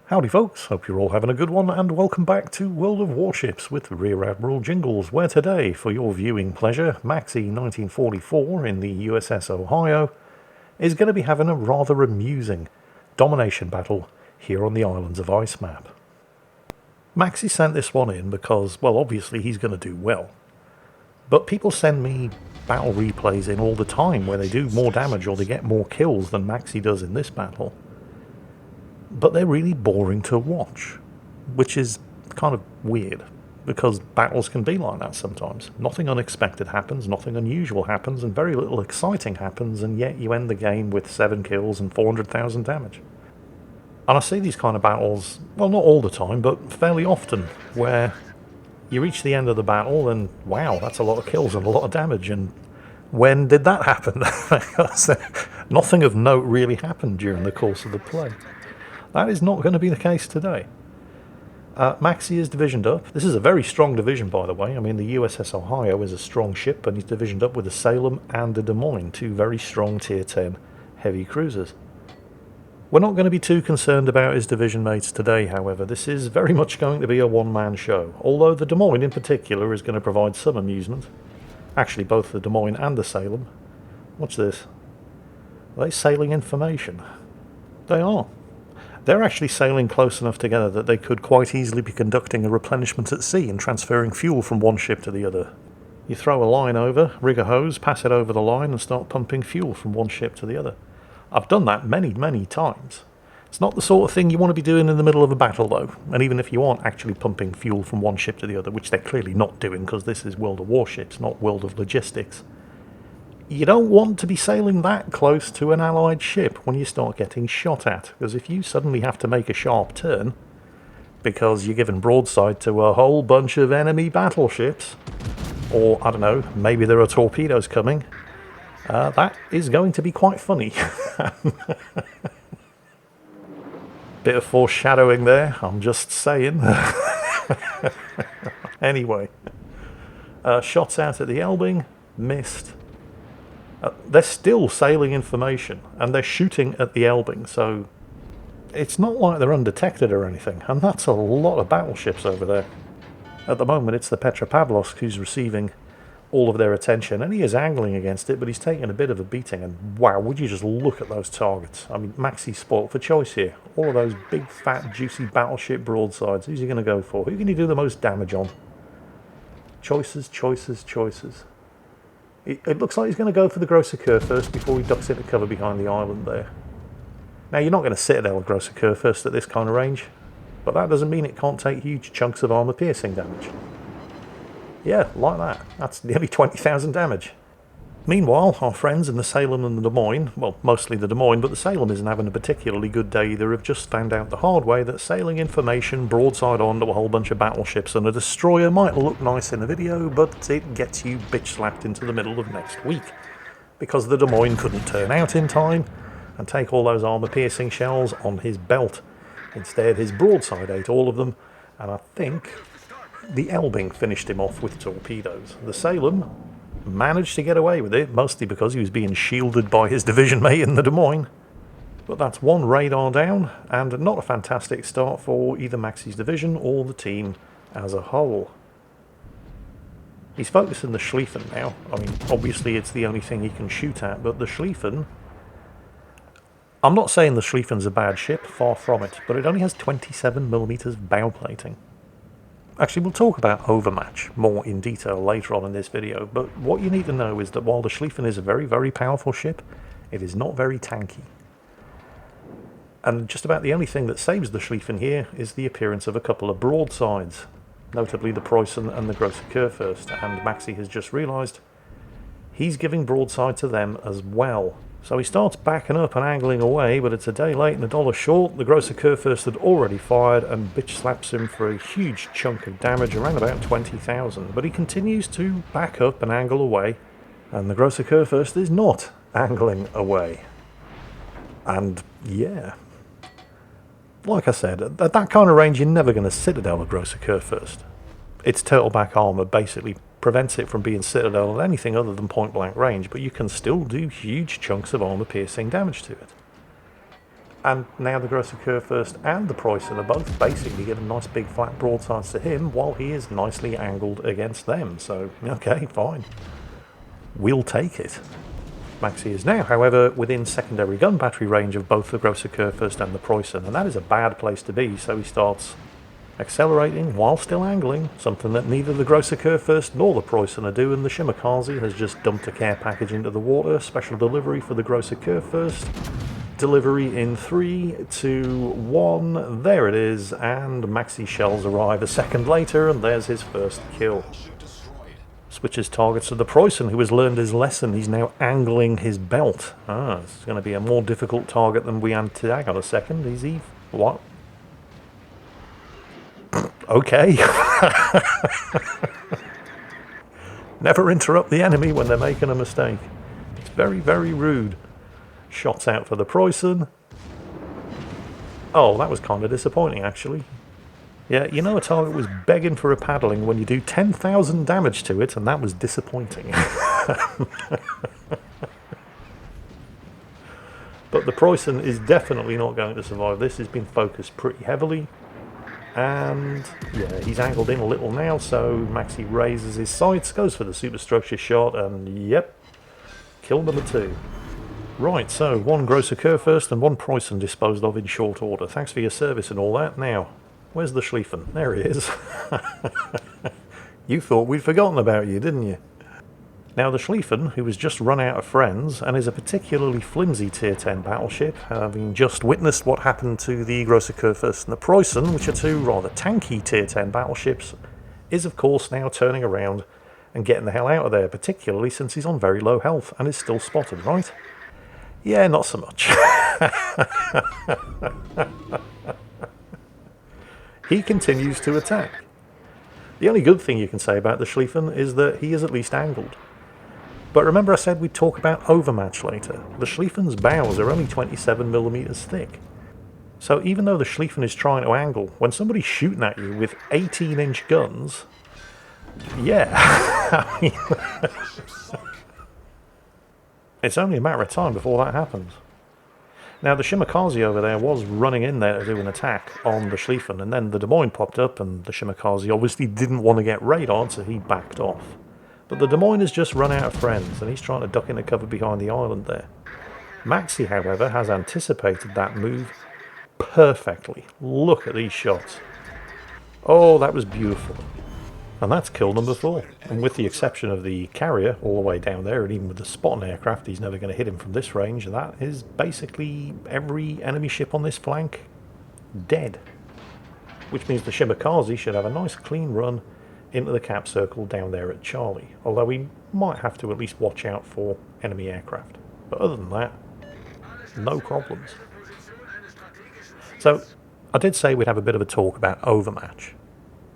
Howdy folks, hope you're all having a good one, and welcome back to World of Warships with Rear Admiral Jingles, where today, for your viewing pleasure, Maxxi 1944 in the USS Ohio is going to be having a rather amusing domination battle here on the Islands of Ice map. Maxxi sent this one in because, well, obviously he's going to do well. But people send me battle replays in all the time where they do more damage or they get more kills than Maxxi does in this battle. But they're really boring to watch, which is kind of weird, because battles can be like that sometimes. Nothing unexpected happens, nothing unusual happens, and very little exciting happens, and yet you end the game with 7 kills and 400,000 damage. And I see these kind of battles, well, not all the time, but fairly often, where you reach the end of the battle and wow, that's a lot of kills and a lot of damage, and when did that happen? Because nothing of note really happened during the course of the play. That is not going to be the case today. Maxxi is divisioned up. This is a very strong division, by the way. I mean, the USS Ohio is a strong ship, and he's divisioned up with a Salem and a Des Moines, two very strong Tier 10 heavy cruisers. We're not going to be too concerned about his division mates today, however. This is very much going to be a one-man show, although the Des Moines in particular is going to provide some amusement. Actually, both the Des Moines and the Salem. Watch this. Are they sailing information? They are. They're actually sailing close enough together that they could quite easily be conducting a replenishment at sea and transferring fuel from one ship to the other. You throw a line over, rig a hose, pass it over the line and start pumping fuel from one ship to the other. I've done that many, many times. It's not the sort of thing you want to be doing in the middle of a battle though, and even if you aren't actually pumping fuel from one ship to the other, which they're clearly not doing because this is World of Warships, not World of Logistics, you don't want to be sailing that close to an allied ship when you start getting shot at, because if you suddenly have to make a sharp turn because you're given broadside to a whole bunch of enemy battleships, or I don't know, maybe there are torpedoes coming, that is going to be quite funny. Bit of foreshadowing there, I'm just saying. Anyway, shots out at the Elbing, missed. They're still sailing information, and they're shooting at the Elbing, so it's not like they're undetected or anything, and that's a lot of battleships over there. At the moment, it's the Petropavlovsk who's receiving all of their attention, and he is angling against it, but he's taking a bit of a beating, and wow, would you just look at those targets. I mean, Maxxi's spoilt for choice here. All of those big, fat, juicy battleship broadsides. Who's he going to go for? Who can he do the most damage on? Choices, choices, choices. It looks like he's going to go for the Grosser Kerr first before he ducks into cover behind the island there. Now, you're not going to citadel a Grosser Kerr first at this kind of range, but that doesn't mean it can't take huge chunks of armor-piercing damage. Yeah, like that. That's nearly 20,000 damage. Meanwhile, our friends in the Salem and the Des Moines, well, mostly the Des Moines, but the Salem isn't having a particularly good day either, have just found out the hard way that sailing information broadside on to a whole bunch of battleships and a destroyer might look nice in the video, but it gets you bitch-slapped into the middle of next week. Because the Des Moines couldn't turn out in time and take all those armor-piercing shells on his belt. Instead, his broadside ate all of them, and I think the Elbing finished him off with torpedoes. The Salem managed to get away with it, mostly because he was being shielded by his division mate in the Des Moines. But that's one radar down, and not a fantastic start for either Maxxi's division or the team as a whole. He's focusing the Schlieffen now. I mean, obviously it's the only thing he can shoot at, but the Schlieffen... I'm not saying the Schlieffen's a bad ship, far from it, but it only has 27mm bow plating. Actually, we'll talk about Overmatch more in detail later on in this video, but what you need to know is that while the Schlieffen is a very, very powerful ship, it is not very tanky. And just about the only thing that saves the Schlieffen here is the appearance of a couple of broadsides, notably the Preußen and the Grosser Kerr first, and Maxxi has just realised he's giving broadside to them as well. So he starts backing up and angling away, but it's a day late and a dollar short. The Grosser Kerr first had already fired and bitch slaps him for a huge chunk of damage, around about 20,000. But he continues to back up and angle away, and the Grosser Kerr first is not angling away. And yeah, like I said, at that kind of range you're never going to citadel a Grosser Kerr first. Its turtleback armour basically prevents it from being citadel at anything other than point blank range, but you can still do huge chunks of armor piercing damage to it. And now the Grosser Kurfürst and the Preußen are both basically giving nice big flat broadsides to him while he is nicely angled against them. So, okay, fine. We'll take it. Maxi is now, however, within secondary gun battery range of both the Grosser Kurfürst and the Preußen, and that is a bad place to be, so he starts accelerating while still angling, something that neither the Grosser Kurfürst nor the Preußen are doing. The Shimakaze has just dumped a care package into the water, special delivery for the Grosser Kurfürst. Delivery in 3, 2, 1, there it is, and Maxi shells arrive a second later, and there's his first kill. Switches targets to the Preußen, who has learned his lesson. He's now angling his belt. It's going to be a more difficult target than we anticipated. Hang on a second, is he... what? Okay. Never interrupt the enemy when they're making a mistake. It's very, very rude. Shots out for the Preußen. Oh, that was kind of disappointing, actually. Yeah, you know a target was begging for a paddling when you do 10,000 damage to it, and that was disappointing. But the Preußen is definitely not going to survive this. He's been focused pretty heavily. And, yeah, he's angled in a little now, so Maxi raises his sights, goes for the superstructure shot, and, yep, kill number 2. Right, so one Grosser Kurfürst and one Preußen disposed of in short order. Thanks for your service and all that. Now, where's the Schlieffen? There he is. You thought we'd forgotten about you, didn't you? Now, the Schlieffen, who has just run out of friends and is a particularly flimsy Tier 10 battleship, having just witnessed what happened to the Grosser Kurfürst and the Preußen, which are two rather tanky Tier 10 battleships, is of course now turning around and getting the hell out of there, particularly since he's on very low health and is still spotted, right? Yeah, not so much. He continues to attack. The only good thing you can say about the Schlieffen is that he is at least angled. But remember I said we'd talk about overmatch later. The Schlieffen's bows are only 27mm thick. So even though the Schlieffen is trying to angle, when somebody's shooting at you with 18-inch guns, yeah, I mean, it's only a matter of time before that happens. Now, the Shimakaze over there was running in there to do an attack on the Schlieffen, and then the Des Moines popped up, and the Shimakaze obviously didn't want to get radared, so he backed off. But the Des Moines has just run out of friends, and he's trying to duck into cover behind the island there. Maxi, however, has anticipated that move perfectly. Look at these shots. Oh, that was beautiful. And that's kill number 4. And with the exception of the carrier all the way down there, and even with the spotting aircraft, he's never going to hit him from this range. And that is basically every enemy ship on this flank dead. Which means the Shimakaze should have a nice clean run into the cap circle down there at Charlie. Although we might have to at least watch out for enemy aircraft. But other than that, no problems. So, I did say we'd have a bit of a talk about overmatch.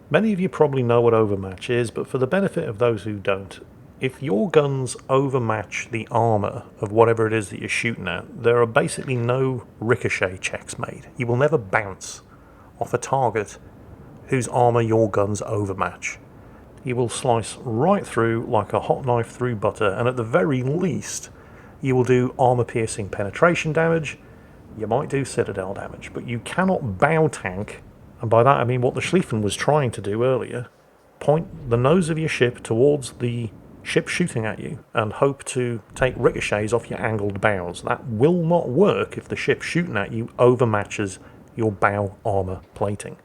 Many of you probably know what overmatch is, but for the benefit of those who don't, if your guns overmatch the armour of whatever it is that you're shooting at, there are basically no ricochet checks made. You will never bounce off a target whose armour your guns overmatch. You will slice right through like a hot knife through butter, and at the very least, you will do armour-piercing penetration damage. You might do citadel damage, but you cannot bow tank. And by that I mean what the Schlieffen was trying to do earlier. Point the nose of your ship towards the ship shooting at you and hope to take ricochets off your angled bows. That will not work if the ship shooting at you overmatches your bow armour plating.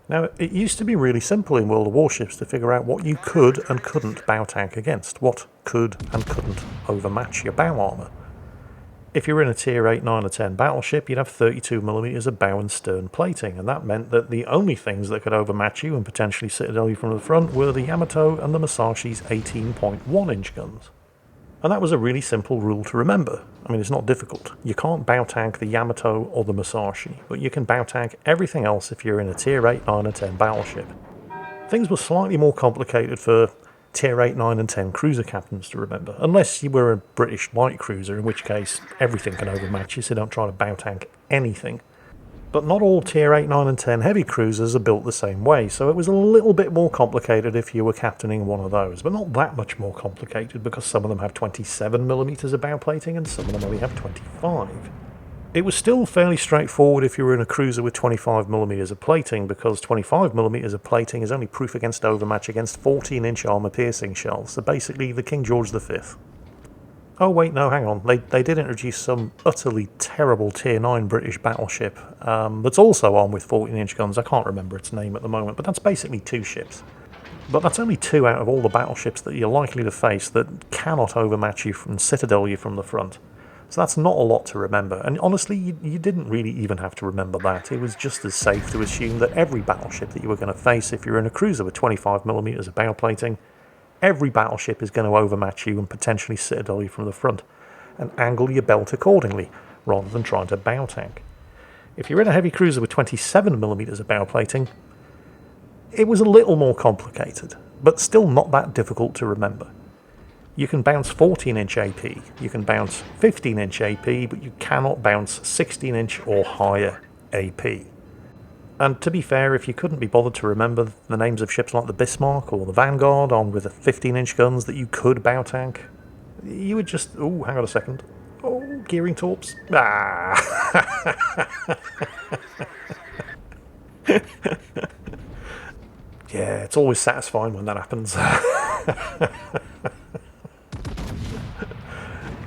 Now, it used to be really simple in World of Warships to figure out what you could and couldn't bow tank against. What could and couldn't overmatch your bow armour. If you were in a Tier 8, 9 or 10 battleship, you'd have 32mm of bow and stern plating, and that meant that the only things that could overmatch you and potentially citadel you from the front were the Yamato and the Musashi's 18.1-inch guns. And that was a really simple rule to remember. I mean, it's not difficult. You can't bow tank the Yamato or the Musashi, but you can bow tank everything else if you're in a Tier 8, 9 or 10 battleship. Things were slightly more complicated for Tier 8, 9 and 10 cruiser captains to remember, unless you were a British light cruiser, in which case everything can overmatch you, so don't try to bow tank anything. But not all Tier 8, 9 and 10 heavy cruisers are built the same way, so it was a little bit more complicated if you were captaining one of those, but not that much more complicated because some of them have 27mm of bow plating and some of them only have 25. It was still fairly straightforward if you were in a cruiser with 25mm of plating, because 25mm of plating is only proof against overmatch against 14-inch armour-piercing shells, so basically the King George V. Oh wait, no, hang on, they did introduce some utterly terrible Tier 9 British battleship that's also armed with 14-inch guns. I can't remember its name at the moment, but that's basically 2 ships. But that's only 2 out of all the battleships that you're likely to face that cannot overmatch you and citadel you from the front. So that's not a lot to remember, and honestly, you didn't really even have to remember that. It was just as safe to assume that every battleship that you were going to face, if you're in a cruiser with 25mm of bow plating, every battleship is going to overmatch you and potentially citadel you from the front, and angle your belt accordingly, rather than trying to bow tank. If you're in a heavy cruiser with 27mm of bow plating, it was a little more complicated, but still not that difficult to remember. You can bounce 14-inch AP, you can bounce 15-inch AP, but you cannot bounce 16-inch or higher AP. And to be fair, if you couldn't be bothered to remember the names of ships like the Bismarck or the Vanguard armed with 15-inch guns that you could bow tank, you would just... oh, hang on a second. Oh, gearing torps. Ah! Yeah, it's always satisfying when that happens.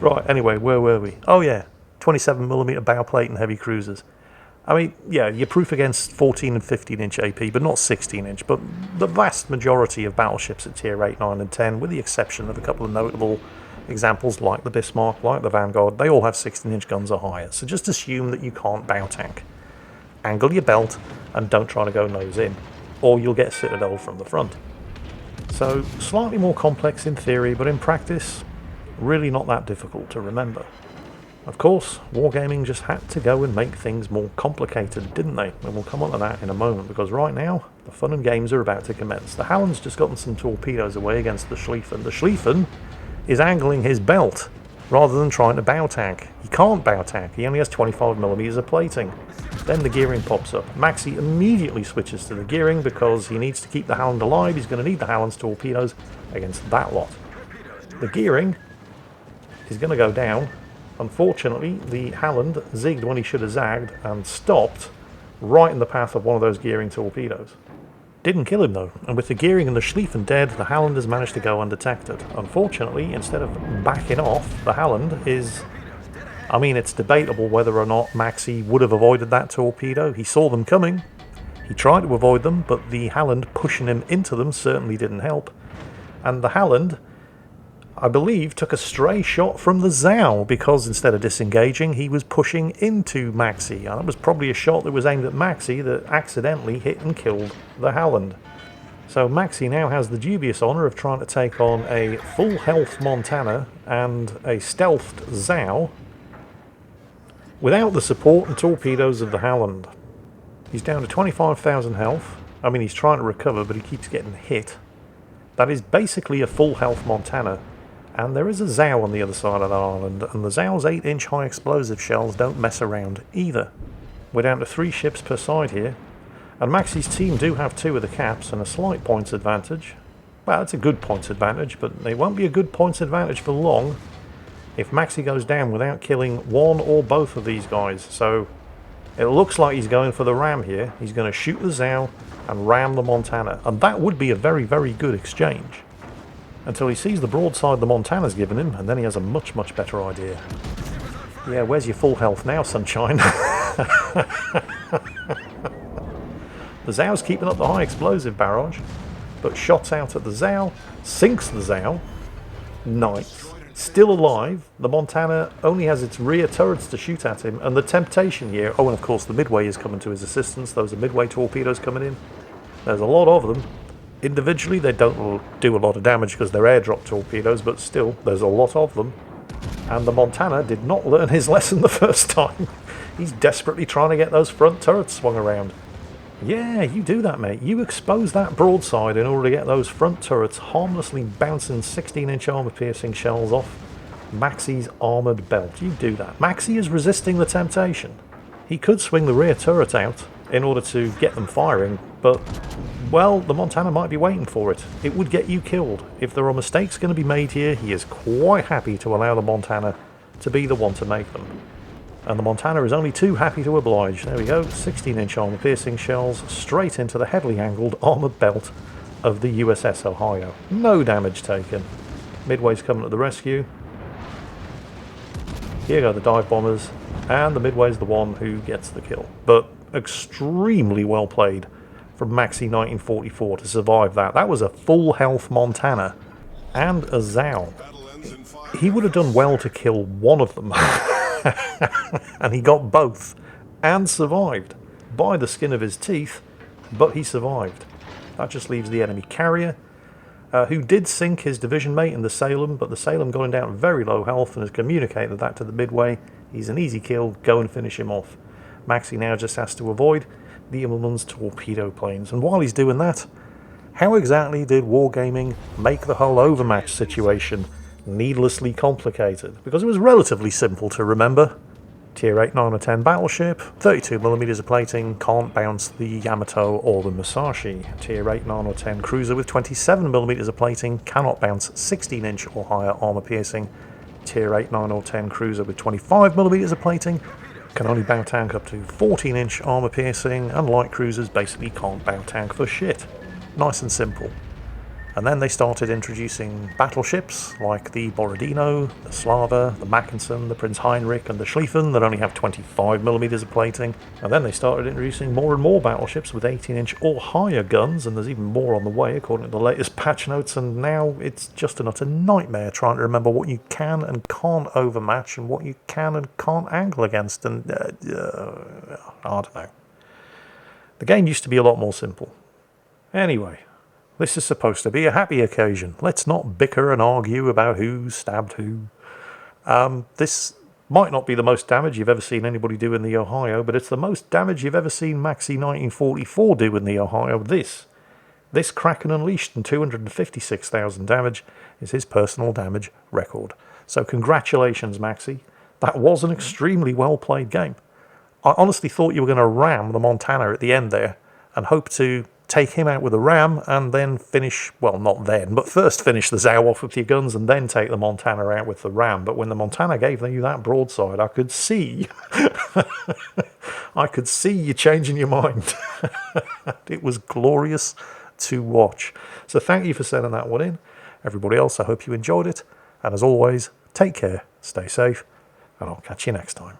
Right, anyway, where were we? Oh yeah, 27mm bow plate and heavy cruisers. I mean, yeah, you're proof against 14 and 15-inch AP, but not 16-inch. But the vast majority of battleships at Tier 8, 9 and 10, with the exception of a couple of notable examples like the Bismarck, like the Vanguard, they all have 16-inch guns or higher. So just assume that you can't bow tank. Angle your belt and don't try to go nose in, or you'll get citadel from the front. So slightly more complex in theory, but in practice, really not that difficult to remember. Of course, wargaming just had to go and make things more complicated, didn't they? And we'll come on to that in a moment, because right now, the fun and games are about to commence. The Halland's just gotten some torpedoes away against the Schlieffen. The Schlieffen is angling his belt, rather than trying to bow tank. He can't bow tank, he only has 25mm of plating. Then the gearing pops up. Maxi immediately switches to the gearing, because he needs to keep the Halland alive. He's going to need the Halland's torpedoes against that lot. The gearing is going to go down. Unfortunately, the Halland zigged when he should have zagged and stopped right in the path of one of those gearing torpedoes. Didn't kill him though, and with the gearing and the Schlieffen dead, the Halland has managed to go undetected. Unfortunately, instead of backing off, the Halland is... I mean, it's debatable whether or not Maxi would have avoided that torpedo. He saw them coming, he tried to avoid them, but the Halland pushing him into them certainly didn't help. And the Halland, I believe, took a stray shot from the Zhao, because instead of disengaging, he was pushing into Maxi. And that was probably a shot that was aimed at Maxi that accidentally hit and killed the Halland. So Maxi now has the dubious honour of trying to take on a full health Montana and a stealthed Zhao without the support and torpedoes of the Halland. He's down to 25,000 health. I mean, he's trying to recover, but he keeps getting hit. That is basically a full health Montana. And there is a Zhao on the other side of the island, and the Zhao's 8-inch high explosive shells don't mess around either. We're down to 3 ships per side here, and Maxi's team do have 2 of the caps and a slight points advantage. Well, it's a good points advantage, but it won't be a good points advantage for long if Maxi goes down without killing one or both of these guys. So it looks like he's going for the ram here. He's going to shoot the Zhao and ram the Montana, and that would be a very, very good exchange. Until he sees the broadside the Montana's given him, and then he has a much, much better idea. Yeah, where's your full health now, sunshine? The Zhao's keeping up the high explosive barrage, but shots out at the Zhao, sinks the Zhao. Nice. Still alive. The Montana only has its rear turrets to shoot at him, and the temptation here... oh, and of course the Midway is coming to his assistance. Those are Midway torpedoes coming in. There's a lot of them. Individually, they don't do a lot of damage because they're airdrop torpedoes, but still, there's a lot of them. And the Montana did not learn his lesson the first time. He's desperately trying to get those front turrets swung around. Yeah, you do that, mate. You expose that broadside in order to get those front turrets harmlessly bouncing 16-inch armour-piercing shells off Maxi's armoured belt. You do that. Maxi is resisting the temptation. He could swing the rear turret out in order to get them firing, but... well, the Montana might be waiting for it. It would get you killed. If there are mistakes going to be made here, he is quite happy to allow the Montana to be the one to make them. And the Montana is only too happy to oblige. There we go, 16-inch armor-piercing shells straight into the heavily angled armoured belt of the USS Ohio. No damage taken. Midway's coming to the rescue. Here go the dive bombers, and the Midway's the one who gets the kill. But extremely well played from Maxi 1944 to survive that. That was a full health Montana and a Zao. He would have done well to kill one of them. And he got both and survived by the skin of his teeth, but he survived. That just leaves the enemy carrier, who did sink his division mate in the Salem, but the Salem got him down at very low health and has communicated that to the Midway. He's an easy kill, go and finish him off. Maxi now just has to avoid the Immelmann's torpedo planes, and while he's doing that, how exactly did Wargaming make the whole overmatch situation needlessly complicated? Because it was relatively simple to remember. Tier 8 9 or 10 battleship, 32mm of plating, can't bounce the Yamato or the Musashi. Tier 8 9 or 10 cruiser with 27mm of plating, cannot bounce 16-inch or higher armor piercing. Tier 8 9 or 10 cruiser with 25mm of plating, can only bow tank up to 14-inch armor piercing, and light cruisers basically can't bow tank for shit. Nice and simple. And then they started introducing battleships like the Borodino, the Slava, the Mackinson, the Prince Heinrich and the Schlieffen that only have 25mm of plating. And then they started introducing more and more battleships with 18-inch or higher guns, and there's even more on the way according to the latest patch notes, and now it's just an utter nightmare trying to remember what you can and can't overmatch and what you can and can't angle against, and I don't know. The game used to be a lot more simple. Anyway, this is supposed to be a happy occasion. Let's not bicker and argue about who stabbed who. This might not be the most damage you've ever seen anybody do in the Ohio, but it's the most damage you've ever seen Maxi 1944 do in the Ohio. This Kraken Unleashed and 256,000 damage is his personal damage record. So congratulations, Maxi. That was an extremely well-played game. I honestly thought you were going to ram the Montana at the end there and hope to take him out with a ram and then finish, well, not then, but first finish the Zao off with your guns and then take the Montana out with the ram. But when the Montana gave you that broadside, I could see, I could see you changing your mind. It was glorious to watch. So thank you for sending that one in. Everybody else, I hope you enjoyed it. And as always, take care, stay safe, and I'll catch you next time.